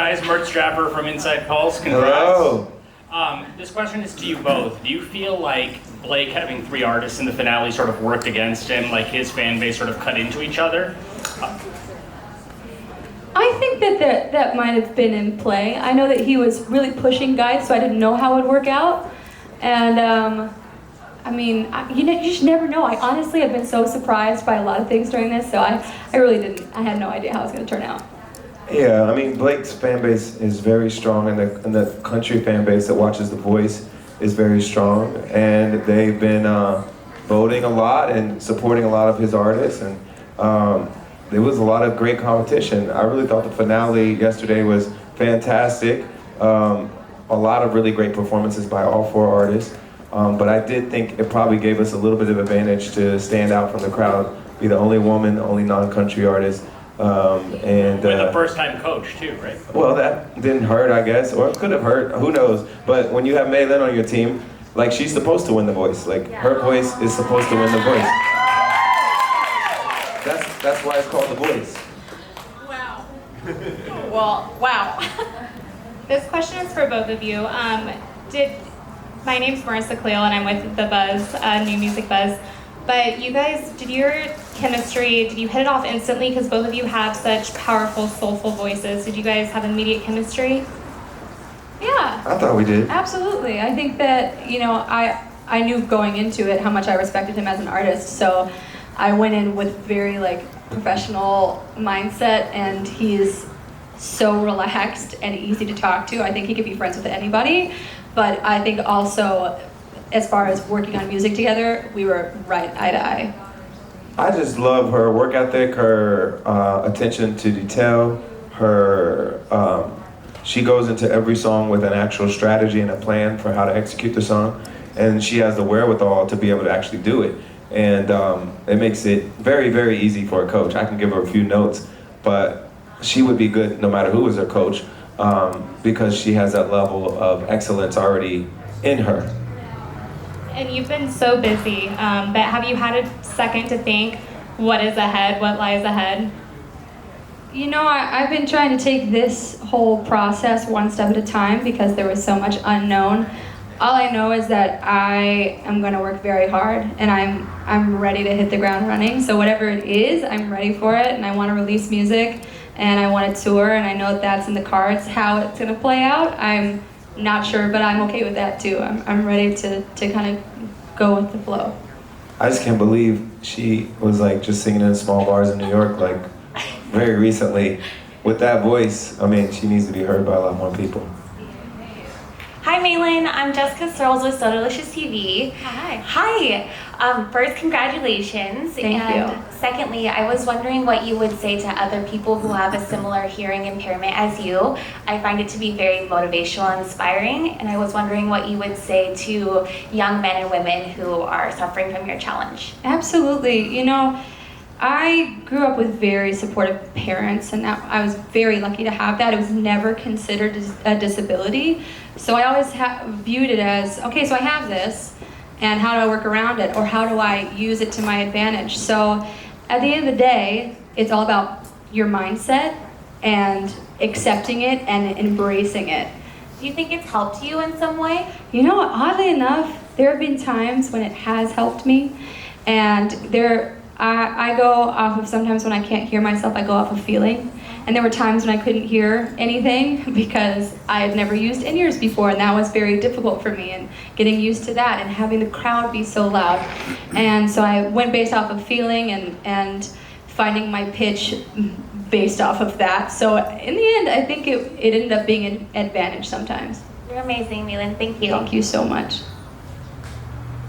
guys. Mert Strapper from Inside Pulse. Congrats. Hello. This question is to you both. Do you feel like Blake having 3 artists in the finale sort of worked against him, like his fan base sort of cut into each other? I think that might have been in play. I know that he was really pushing guys, so I didn't know how it would work out. And I mean, you just never know. I honestly have been so surprised by a lot of things during this, so I really didn't. I had no idea how it was going to turn out. Yeah, I mean, Blake's fan base is very strong, and the country fan base that watches The Voice is very strong, and they've been voting a lot and supporting a lot of his artists, and there was a lot of great competition. I really thought the finale yesterday was fantastic. A lot of really great performances by all 4 artists, but I did think it probably gave us a little bit of advantage to stand out from the crowd, be the only woman, the only non-country artist. With a first-time coach too, right? Well, that didn't hurt, I guess, or it could have hurt. Who knows? But when you have Maelyn on your team, like, she's supposed to win The Voice. Like, her voice is supposed to win The Voice. That's why it's called The Voice. Wow. Well, wow. This question is for both of you. My name's Marissa Cleo, and I'm with The Buzz, New Music Buzz. But you guys, did you hit it off instantly? Because both of you have such powerful, soulful voices. Did you guys have immediate chemistry? Yeah. I thought we did. Absolutely. I think that, I knew going into it how much I respected him as an artist, so I went in with very professional mindset, and he's so relaxed and easy to talk to. I think he could be friends with anybody, but I think also, as far as working on music together, we were right eye to eye. I just love her work ethic, her attention to detail, she goes into every song with an actual strategy and a plan for how to execute the song, and she has the wherewithal to be able to actually do it. And it makes it very, very easy for a coach. I can give her a few notes, but she would be good no matter who is her coach, because she has that level of excellence already in her. And you've been so busy, but have you had a second to think, what is ahead, what lies ahead? I've been trying to take this whole process one step at a time because there was so much unknown. All I know is that I am going to work very hard, and I'm ready to hit the ground running. So whatever it is, I'm ready for it, and I want to release music, and I want to tour, and I know that's in the cards. How it's going to play out, I'm not sure, but I'm okay with that too. I'm ready to kind of go with the flow. I just can't believe she was just singing in small bars in New York very recently. With that voice, I mean, she needs to be heard by a lot more people. Hi Maelyn, I'm Jessica Searles with So Delicious TV. Hi. Hi. First, congratulations. Thank you. Secondly, I was wondering what you would say to other people who have a similar hearing impairment as you. I find it to be very motivational and inspiring, and I was wondering what you would say to young men and women who are suffering from your challenge. Absolutely. I grew up with very supportive parents, and I was very lucky to have that. It was never considered a disability. So I always viewed it as, okay, so I have this, and how do I work around it, or how do I use it to my advantage? So at the end of the day, it's all about your mindset and accepting it and embracing it. Do you think it's helped you in some way? Oddly enough, there have been times when it has helped me, and I go off of, sometimes when I can't hear myself, I go off of feeling. And there were times when I couldn't hear anything because I had never used in-ears before, and that was very difficult for me, and getting used to that and having the crowd be so loud. And so I went based off of feeling and finding my pitch based off of that. So in the end, I think it ended up being an advantage sometimes. You're amazing, Maelyn. Thank you. Thank you so much.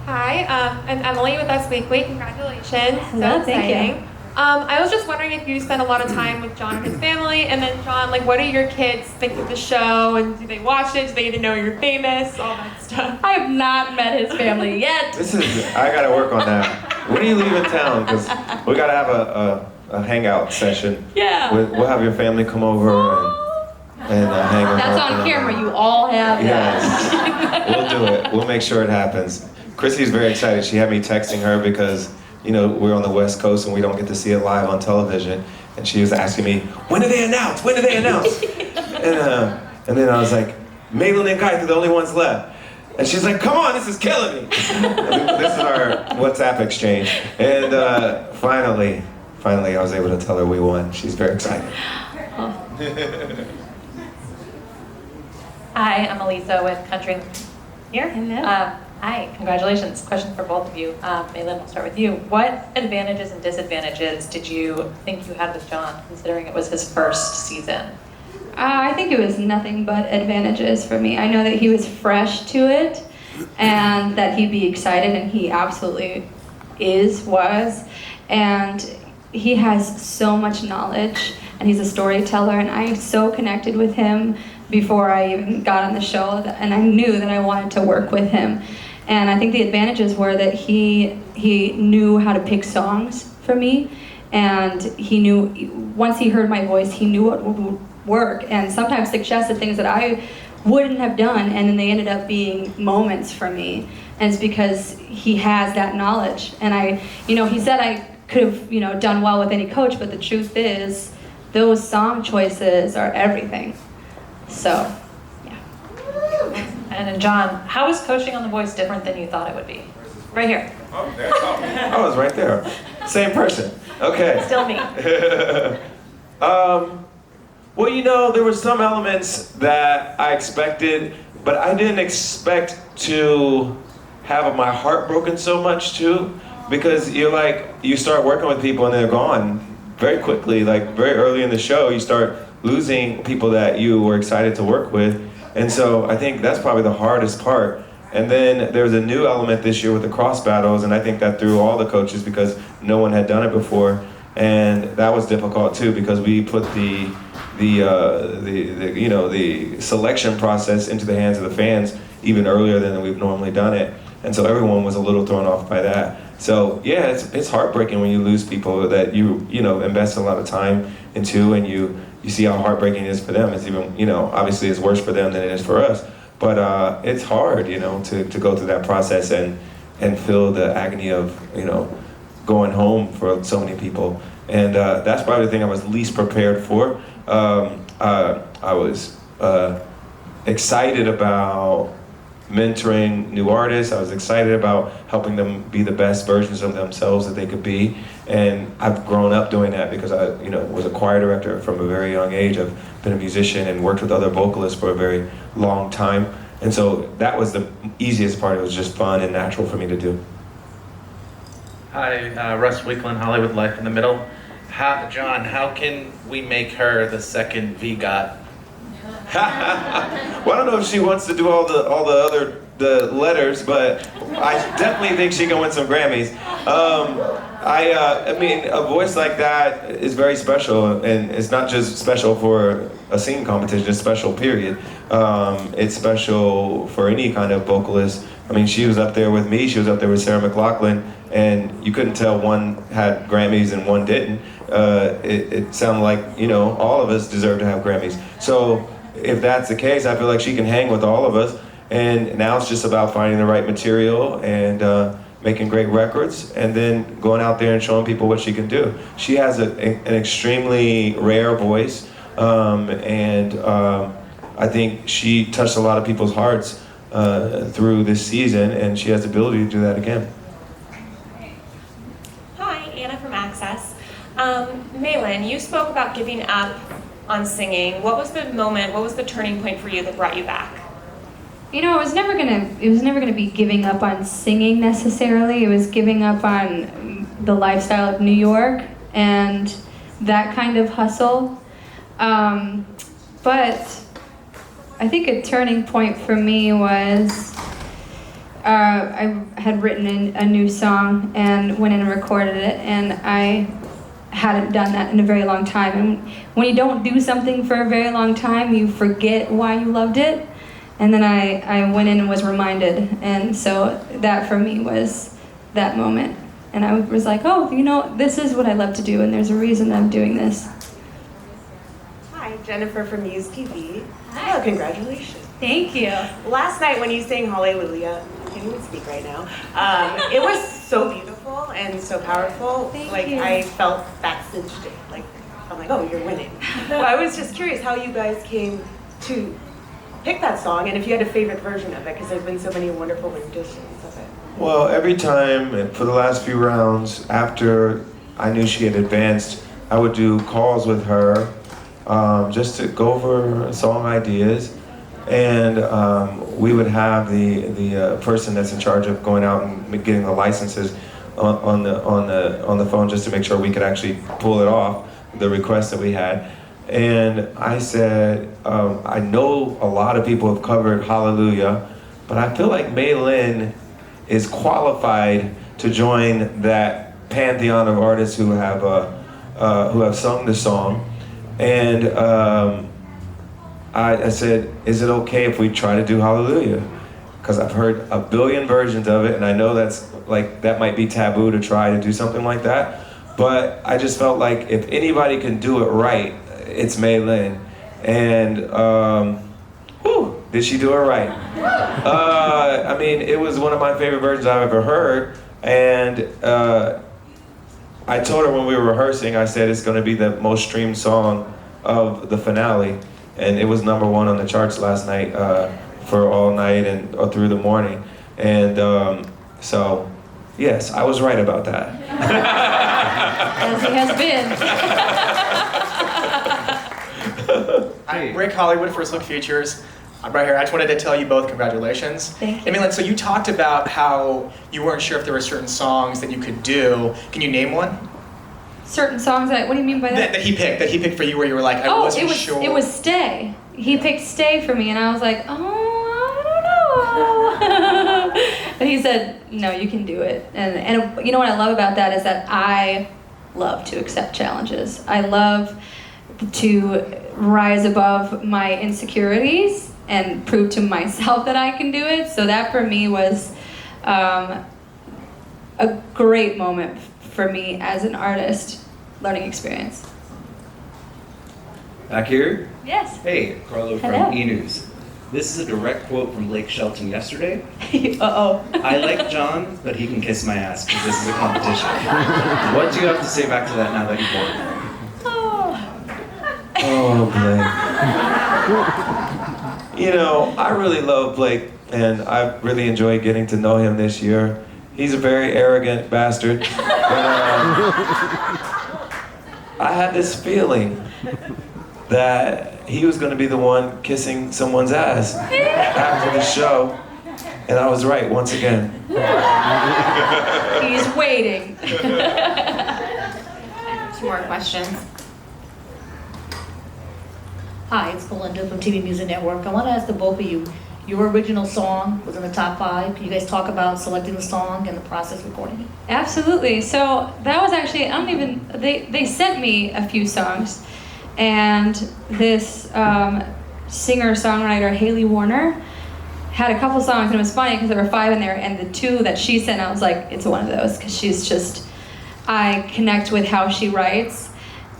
Hi, I'm Emily with Us Weekly. Congratulations. Hello, thank you. I was just wondering if you spent a lot of time with John and his family, and then John, what do your kids think of the show, and do they watch it? Do they even know you're famous? All that stuff. I have not met his family yet. I gotta work on that. When are you leaving town? Because we gotta have a hangout session. Yeah. We'll have your family come over and hang out. That's on camera. You all have that. Yes. We'll do it. We'll make sure it happens. Chrissy's very excited. She had me texting her because, we're on the West Coast and we don't get to see it live on television. And she was asking me, when do they announce? When do they announce? And then I was like, Maelyn and Guy are the only ones left. And she's like, come on, this is killing me. This is our WhatsApp exchange. And finally, I was able to tell her we won. She's very excited. Hi, I'm Elisa with Country here. Hello. Hi, congratulations. Question for both of you. Maelyn, we'll start with you. What advantages and disadvantages did you think you had with John, considering it was his first season? I think it was nothing but advantages for me. I know that he was fresh to it and that he'd be excited, and he absolutely was. And he has so much knowledge, and he's a storyteller, and I so connected with him before I even got on the show, and I knew that I wanted to work with him. And I think the advantages were that he knew how to pick songs for me, and he knew, once he heard my voice, he knew what would work, and sometimes suggested things that I wouldn't have done, and then they ended up being moments for me. And it's because he has that knowledge. And he said I could have, done well with any coach, but the truth is, those song choices are everything. So, yeah. And then John, how is coaching on The Voice different than you thought it would be? Right here. Oh, there. Oh, I was right there. Same person. Okay. Still me. Well, there were some elements that I expected, but I didn't expect to have my heart broken so much too, because you start working with people and they're gone very quickly. Like very early in the show, you start losing people that you were excited to work with. And so I think that's probably the hardest part. And then there was a new element this year with the cross battles, and I think that threw all the coaches because no one had done it before. And that was difficult too, because we put the selection process into the hands of the fans even earlier than we've normally done it. And so everyone was a little thrown off by that. So yeah, it's heartbreaking when you lose people that you invest a lot of time into, and you see how heartbreaking it is for them. It's even, obviously it's worse for them than it is for us. But it's hard, to go through that process and feel the agony of, going home for so many people. And that's probably the thing I was least prepared for. I was excited about mentoring new artists. I was excited about helping them be the best versions of themselves that they could be. And I've grown up doing that because I, was a choir director from a very young age. I've been a musician and worked with other vocalists for a very long time. And so that was the easiest part. It was just fun and natural for me to do. Hi, Russ Weekland, Hollywood Life in the Middle. John, how can we make her the second EGOT? Well, I don't know if she wants to do all the other letters, but I definitely think she can win some Grammys. I mean, a voice like that is very special, and it's not just special for a singing competition, it's special, period. It's special for any kind of vocalist. I mean, she was up there with me, she was up there with Sarah McLachlan, and you couldn't tell one had Grammys and one didn't. It sounded like, all of us deserve to have Grammys. So if that's the case, I feel like she can hang with all of us. And now it's just about finding the right material and making great records, and then going out there and showing people what she can do. She has an extremely rare voice, and I think she touched a lot of people's hearts through this season, and she has the ability to do that again. Hi, Anna from Access. Maelyn, you spoke about giving up on singing. What was the moment, what was the turning point for you that brought you back? It was never gonna be giving up on singing necessarily. It was giving up on the lifestyle of New York and that kind of hustle. But I think a turning point for me was I had written a new song and went in and recorded it, and I hadn't done that in a very long time. And when you don't do something for a very long time, you forget why you loved it. And then I went in and was reminded, and so that for me was that moment. And I was like, oh, this is what I love to do, and there's a reason I'm doing this. Hi, Jennifer from MUSE TV. Hi. Oh, congratulations. Thank you. Last night when you sang Hallelujah, I can't even speak right now, it was so beautiful and so powerful. Thank like you. I felt that cinched it. Like I'm like, oh, you're winning. Well, I was just curious how you guys came to pick that song, and if you had a favorite version of it, because there's been so many wonderful renditions of it. Well, every time for the last few rounds, after I knew she had advanced, I would do calls with her just to go over song ideas, and we would have the person that's in charge of going out and getting the licenses on the phone just to make sure we could actually pull it off, the request that we had. And I said, I know a lot of people have covered Hallelujah, but I feel like Maelyn is qualified to join that pantheon of artists who have sung the song. And I said, is it okay if we try to do Hallelujah? Because I've heard a billion versions of it, and I know that might be taboo to try to do something like that. But I just felt like if anybody can do it right, it's Maelyn. And did she do it right? I mean, it was one of my favorite versions I've ever heard. And I told her when we were rehearsing, I said it's going to be the most streamed song of the finale. And it was #1 on the charts last night for all night and through the morning. And so, yes, I was right about that. As he has been. I'm Rick Hollywood, First Look Features. I'm right here. I just wanted to tell you both congratulations. Thank you. Maelyn, so you talked about how you weren't sure if there were certain songs that you could do. Can you name one? Certain songs what do you mean by that? That he picked for you where you were like, I wasn't sure. It was Stay. He picked Stay for me, and I was like, I don't know. But he said, no, you can do it. And you know what I love about that is that I love to accept challenges. I love to rise above my insecurities and prove to myself that I can do it. So that for me was a great moment for me as an artist, learning experience. Back here? Yes. Hey, Carlo from Hello. E-News. This is a direct quote from Blake Shelton yesterday. Uh-oh. I like John, but he can kiss my ass because this is a competition. What do you have to say back to that now that you've won? Oh, Blake. You know, I really love Blake, and I really enjoyed getting to know him this year. He's a very arrogant bastard. But, I had this feeling that he was going to be the one kissing someone's ass after the show, and I was right once again. He's waiting. 2 more questions. Hi, it's Belinda from TV Music Network. I want to ask the both of you, your original song was in the top 5. Can you guys talk about selecting the song and the process of recording it? Absolutely. So that was actually, they sent me a few songs, and this singer-songwriter, Haley Warner, had a couple songs, and it was funny because there were 5 in there, and the 2 that she sent, I was like, it's one of those, because I connect with how she writes.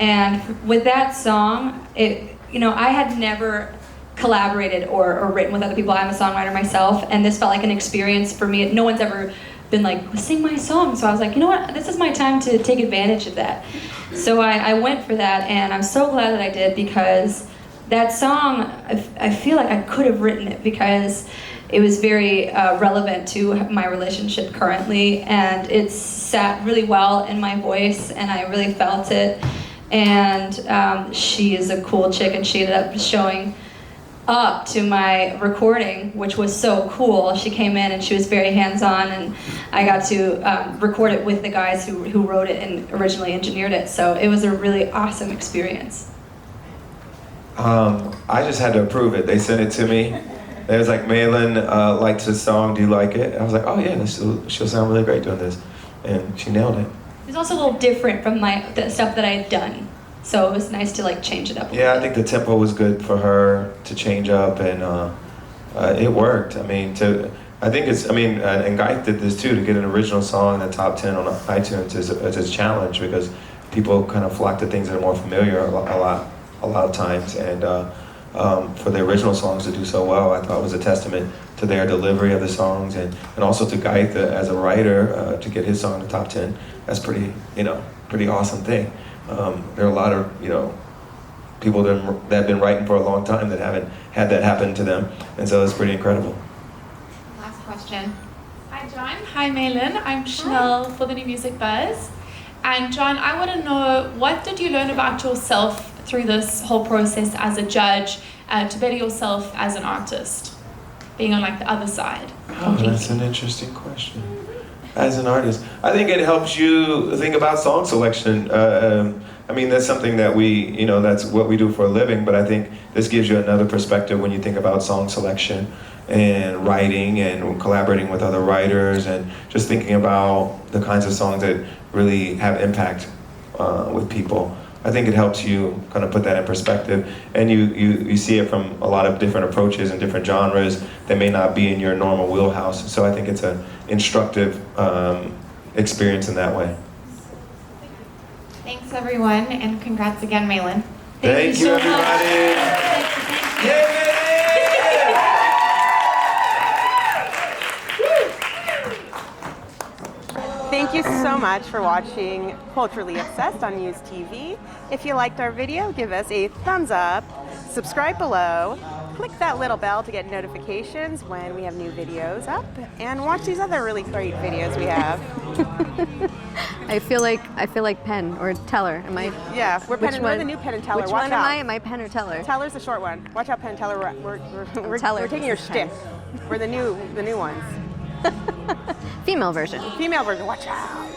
And with that song, I had never collaborated or written with other people. I'm a songwriter myself, and this felt like an experience for me. No one's ever been like, sing my song. So I was like, you know what, this is my time to take advantage of that. So I went for that, and I'm so glad that I did, because that song, I feel like I could have written it because it was very relevant to my relationship currently, and it sat really well in my voice, and I really felt it. And she is a cool chick, and she ended up showing up to my recording, which was so cool. She came in and she was very hands-on, and I got to record it with the guys who wrote it and originally engineered it. So it was a really awesome experience. I just had to approve it. They sent it to me. They was like, Maelyn likes this song, do you like it? I was like, oh yeah, she'll sound really great doing this. And she nailed it. It was also a little different from the stuff that I had done. So it was nice to change it up a little Yeah, I bit. think the tempo was good for her to change up, and it worked. I mean, and Guy did this too, to get an original song in the top 10 on iTunes is a challenge, because people kind of flock to things that are more familiar a lot of times, and for the original songs to do so well, I thought was a testament to their delivery of the songs, and also to Guy as a writer to get his song in the top 10. That's pretty awesome thing. there are a lot of, people that have been writing for a long time that haven't had that happen to them. And so it's pretty incredible. Last question. Hi, John. Hi, Maelyn. I'm Chanel for the New Music Buzz. And John, I want to know, what did you learn about yourself through this whole process as a judge to better yourself as an artist, being on like the other side? Oh, that's an interesting question. As an artist, I think it helps you think about song selection. I mean, that's something that we, that's what we do for a living, but I think this gives you another perspective when you think about song selection and writing and collaborating with other writers and just thinking about the kinds of songs that really have impact with people. I think it helps you kind of put that in perspective, and you see it from a lot of different approaches and different genres that may not be in your normal wheelhouse. So I think it's an instructive experience in that way. Thanks, everyone, and congrats again, Maelyn. Thank you, everybody. Yay! Thank you so much for watching Culturally Obsessed on MUSE TV. If you liked our video, give us a thumbs up, subscribe below, click that little bell to get notifications when we have new videos up, and watch these other really great videos we have. I feel like Penn or Teller. Am I? Yeah, we're the new Penn and Teller. Which Watch one out. am I? Am I Penn or Teller? Teller's the short one. Watch out, Penn and Teller. Teller We're taking your shtick. We're the new ones. Female version. Female version. Watch out.